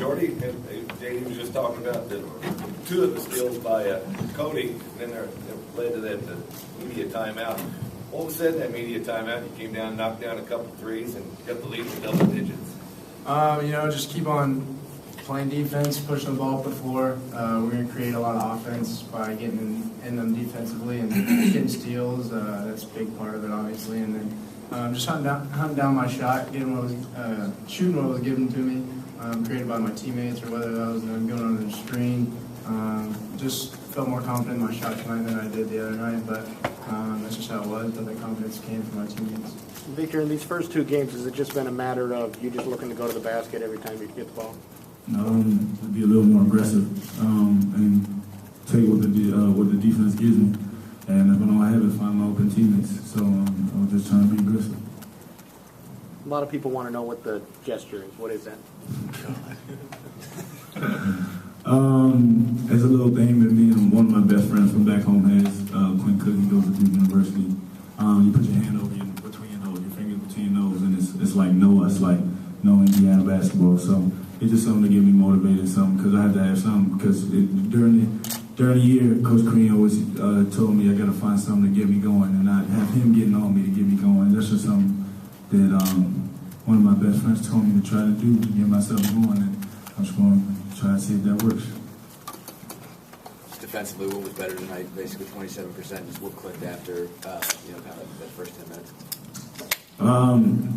Jordy, JD was just talking about the two of the steals by Cody, and then they're led to that media timeout. What was said in that media timeout? You came down, knocked down a couple threes, and got the lead in double digits. Just keep on playing defense, pushing the ball up the floor. We're going to create a lot of offense by getting in them defensively and getting steals. That's a big part of it, obviously. And then just hunting down my shot, getting shooting what was given to me, created by my teammates, or whether that was going on the screen. Just felt more confident in my shot tonight than I did the other night, but that's just how it was. But the confidence came from my teammates. Victor, in these first two games, has it just been a matter of you just looking to go to the basket every time you get the ball? To be a little more aggressive and take what the defense gives me. And if I don't have it, find my open teammates. So I was just trying to be aggressive. A lot of people want to know what the gesture is. What is that? It's a little thing that me and one of my best friends from back home has. Quinn Cook, he goes to Duke University. You put your hand over between your nose, your fingers between your nose, and it's like Noah. It's like no Indiana basketball. So it's just something to get me motivated, because I had to have something. Because during the year, Coach Crean always told me I got to find something to get me going, and not have him getting on me to get me going. That's just something that one of my best friends told me to try to do to get myself going, and I'm just going to try to see if that works. Defensively, what was better tonight? Basically 27%. Just what clicked after kind of that first 10 minutes?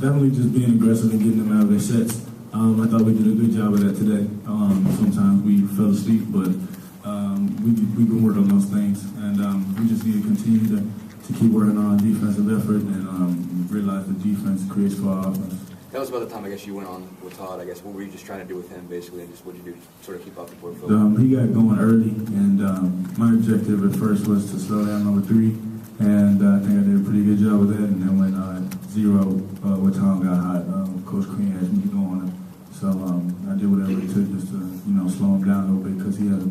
Definitely just being aggressive and getting them out of their sets. I thought we did a good job of that today. Sometimes we fell asleep, but we can work on those things, and we just need to continue to keep working on defensive effort and realize the defense creates for our offense. That was about the time, I guess, you went on with Todd. I guess, what were you just trying to do with him, basically, and just what did you do to sort of keep up the board? He got going early, and my objective at first was to slow down number 3, and I think I did a pretty good job with that. And then when 0, when Tom got hot, Coach Crean asked me to go on him. So I did whatever it took just to slow him down a little bit, because he's a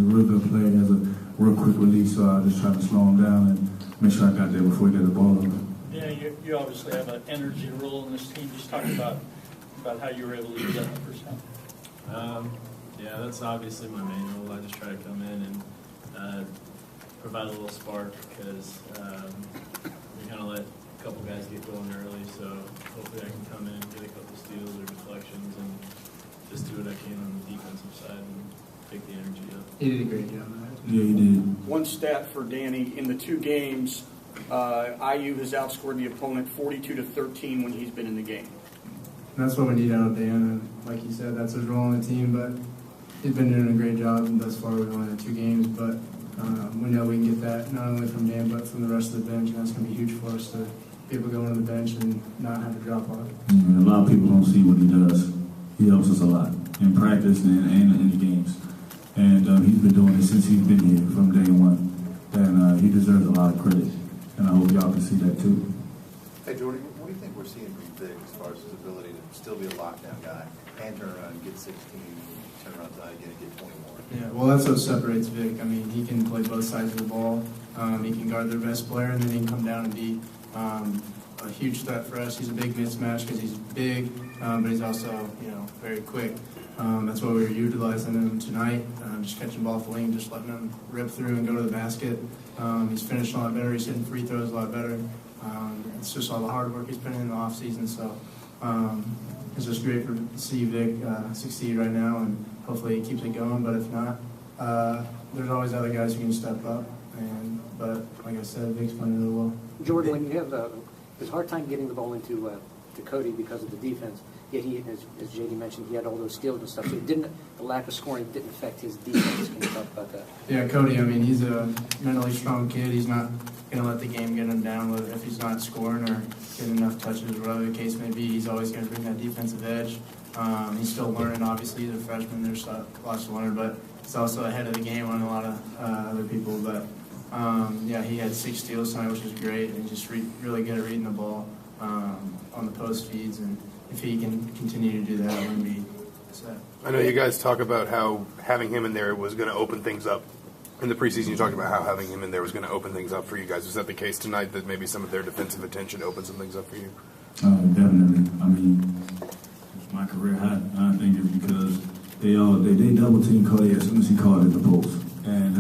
real good player. He has a real quick release, so I just tried to slow him down and make sure I got there before he got the ball over. Yeah, you obviously have an energy role in this team. Just talk about how you were able to do that in the first half. Yeah, that's obviously my main role. I just try to come in and provide a little spark, because we kind of let a couple guys get going early. So hopefully I can come in, get a couple steals or deflections, and just do what I can on the defensive side and pick the energy up. He did a great job. Yeah, he did. One stat for Danny: in the two games, IU has outscored the opponent 42-13 when he's been in the game. And that's what we need out of Dan. And like he said, that's his role on the team. But he's been doing a great job thus far. We've only had 2 games, but we know we can get that not only from Dan but from the rest of the bench, and that's going to be huge for us to be able to go on the bench and not have to drop off. A lot of people don't see what he does. He helps us a lot in practice and in the games. And he's been doing it since he's been here from day one. And he deserves a lot of credit. And I hope y'all can see that too. Hey, Jordy, what do you think we're seeing from Vic as far as his ability to still be a lockdown guy and turn around and get 16, turn around tonight again and get 20 more? Yeah, well, that's what separates Vic. I mean, he can play both sides of the ball. He can guard their best player, and then he can come down and be a huge threat for us. He's a big mismatch because he's big, but he's also, very quick. That's why we were utilizing him tonight, just catching the ball off the wing, just letting him rip through and go to the basket. He's finishing a lot better. He's hitting free throws a lot better. It's just all the hard work he's put in the offseason. So it's just great to see Vic succeed right now, and hopefully he keeps it going. But if not, there's always other guys who can step up. But like I said, Vic's playing really well. Jordan, when you have there's a hard time getting the ball into to Cody because of the defense. Yet he, as JD mentioned, he had all those steals and stuff. So the lack of scoring didn't affect his defense. Can you talk about that? Yeah, Cody. I mean, he's a mentally strong kid. He's not going to let the game get him down if he's not scoring or getting enough touches, or whatever the case may be. He's always going to bring that defensive edge. He's still learning. Obviously, he's a freshman. There's lots to learn, but he's also ahead of the game on a lot of other people. But he had 6 steals tonight, which is great, and he's just really good at reading the ball on the post feeds. And if he can continue to do that, we're going to be set. I know you guys talk about how having him in there was going to open things up. In the preseason, you talked about how having him in there was going to open things up for you guys. Was that the case tonight, that maybe some of their defensive attention opened some things up for you? Definitely. I mean, my career high. I think it's because they double teamed Cody as soon as he caught at the post, and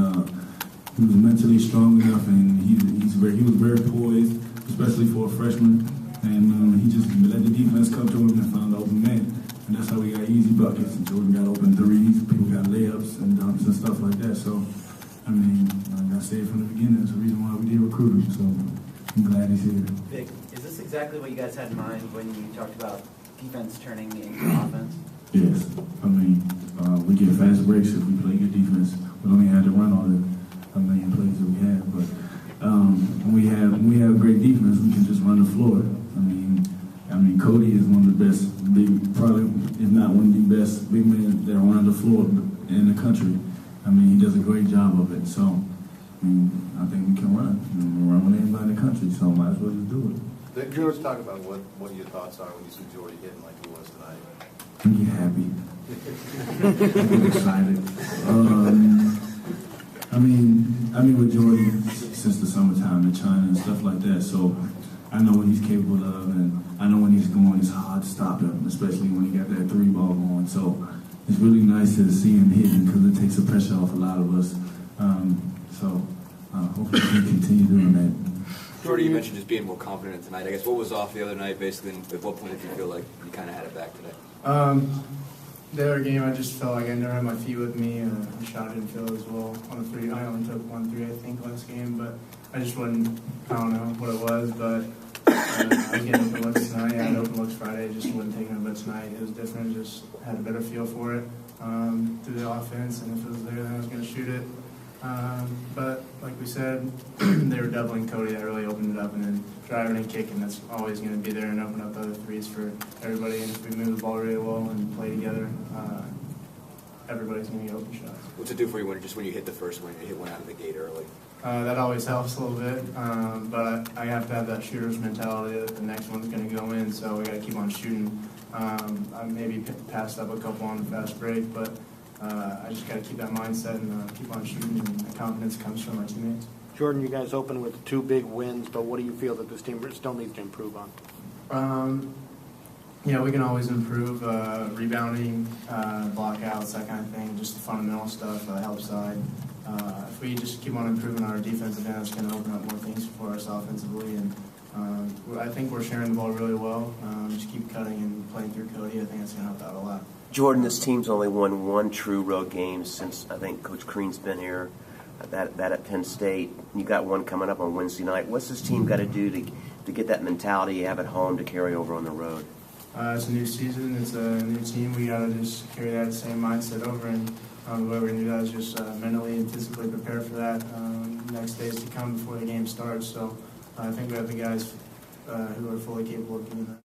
he was mentally strong enough, and he was very poised, especially for a freshman, and he just let the defense come to him and found the open man, and that's how we got easy buckets. And Jordan got open threes, people got layups and dunks and stuff like that. So, I mean, like I said from the beginning, that's the reason why we did recruit him. So I'm glad he's here. Vic, is this exactly what you guys had in mind when you talked about defense turning into offense? Yes, I mean, we get fast breaks if we play good defense. We don't even have to run all the million plays that we have, but when we have great defense, we can just run the floor. I mean, Cody is one of the best, probably if not one of the best big men that are on the floor in the country. I mean, he does a great job of it. So, I mean, I think we can run. We're running anybody in the country, so might as well just do it. Vic, can you just talk about what your thoughts are when you see Jordy hitting like he was tonight? I get happy. I get excited. I mean, with Jordy, since the summertime in China and stuff like that, so I know what he's capable of, and I know when he's going, it's hard to stop him, especially when he got that three ball going. So it's really nice to see him hitting because it takes the pressure off a lot of us. Hopefully we can continue doing that. Jordy, you mentioned just being more confident tonight. I guess what was off the other night, basically, and at what point did you feel like you kind of had it back today? The other game, I just felt like I never had my feet with me. The shot didn't feel as well on the three. I only took 1 3, I think, last game, but I just wasn't, I don't know what it was, but I was getting open looks tonight. I had open looks Friday, just wasn't taking it, but tonight it was different. Just had a better feel for it through the offense, and if it was there, then I was going to shoot it. But like we said, they were doubling Cody. That really opened it up, and then driving and kicking, that's always going to be there and open up other threes for everybody. And if we move the ball really well and play together, everybody's going to get open shots. What's it do for you when you hit the first one, you hit one out of the gate early? That always helps a little bit, but I have to have that shooter's mentality that the next one's going to go in, so we got to keep on shooting. I maybe passed up a couple on the fast break, but I just got to keep that mindset and keep on shooting, and the confidence comes from my teammates. Jordan, you guys opened with 2 big wins, but what do you feel that this team still needs to improve on? Yeah, we can always improve rebounding, blockouts, that kind of thing, just the fundamental stuff, help side. If we just keep on improving our defensive end, it's going to open up more things for us offensively. And I think we're sharing the ball really well. Just keep cutting and playing through Cody. I think that's going to help out a lot. Jordan, this team's only won 1 true road game since I think Coach Crean's been here. That at Penn State. You got one coming up on Wednesday night. What's this team got to do to get that mentality you have at home to carry over on the road? It's a new season. It's a new team. We got to just carry that same mindset over, and the way we're going to do that is just mentally and physically prepare for that next days to come before the game starts. So I think we have the guys who are fully capable of doing that.